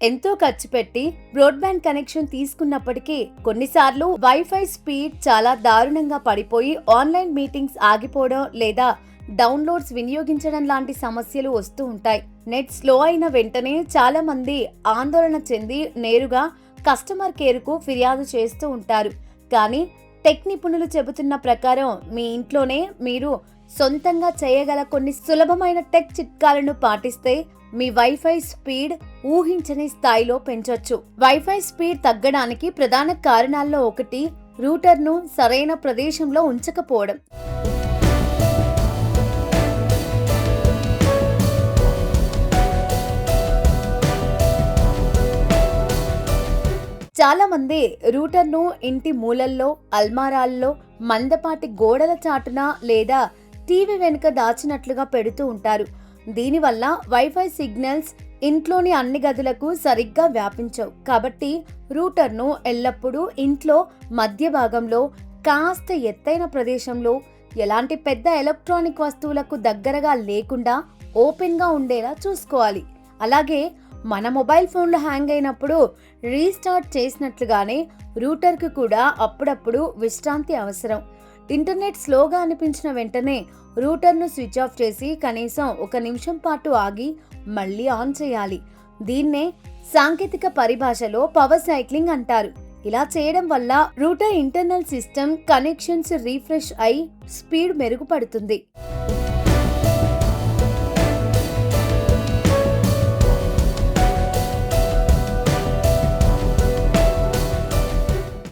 ఎంతో ఖర్చు పెట్టి బ్రాడ్బ్యాండ్ కనెక్షన్ తీసుకున్నప్పటికీ కొన్నిసార్లు వైఫై స్పీడ్ చాలా దారుణంగా పడిపోయి ఆన్లైన్ మీటింగ్స్ ఆగిపోవడం లేదా డౌన్లోడ్స్ వినియోగించడం లాంటి సమస్యలు వస్తూ ఉంటాయి. నెట్ స్లో అయిన వెంటనే చాలా మంది ఆందోళన చెంది నేరుగా కస్టమర్ కేర్కు ఫిర్యాదు చేస్తూ ఉంటారు. కానీ టెక్ నిపుణులు చెబుతున్న ప్రకారం మీ ఇంట్లోనే మీరు సొంతంగా చేయగల కొన్ని సులభమైన టెక్ చిట్కాలను పాటిస్తే మీ వైఫై స్పీడ్ ఊహించని స్థాయిలో పెంచొచ్చు. వైఫై స్పీడ్ తగ్గడానికి ప్రధాన కారణాల్లో ఒకటి రూటర్ను సరైన ప్రదేశంలో ఉంచకపోవడం. చాలా మంది రూటర్ను ఇంటి మూలల్లో, అల్మారాల్లో, మందపాటి గోడల చాటున లేదా టీవీ వెనుక దాచినట్లుగా పెడుతూ ఉంటారు. దీనివల్ల వైఫై సిగ్నల్స్ ఇంట్లోని అన్ని గదులకు సరిగ్గా వ్యాపించవు. కాబట్టి రూటర్ను ఎల్లప్పుడూ ఇంట్లో మధ్య భాగంలో, కాస్త ఎత్తైన ప్రదేశంలో, ఎలాంటి పెద్ద ఎలక్ట్రానిక్ వస్తువులకు దగ్గరగా లేకుండా ఓపెన్గా ఉండేలా చూసుకోవాలి. అలాగే మన మొబైల్ ఫోన్లు హ్యాంగ్ అయినప్పుడు రీస్టార్ట్ చేసినట్లుగానే రూటర్కి కూడా అప్పుడప్పుడు విశ్రాంతి అవసరం. ఇంటర్నెట్ స్లోగా అనిపించిన వెంటనే రూటర్ను స్విచ్ ఆఫ్ చేసి కనీసం 1 నిమిషం పాటు ఆగి మళ్ళీ ఆన్ చేయాలి. దీన్నే సాంకేతిక పరిభాషలో పవర్ సైక్లింగ్ అంటారు. ఇలా చేయడం వల్ల router internal system connections refresh అయి స్పీడ్ మెరుగుపడుతుంది.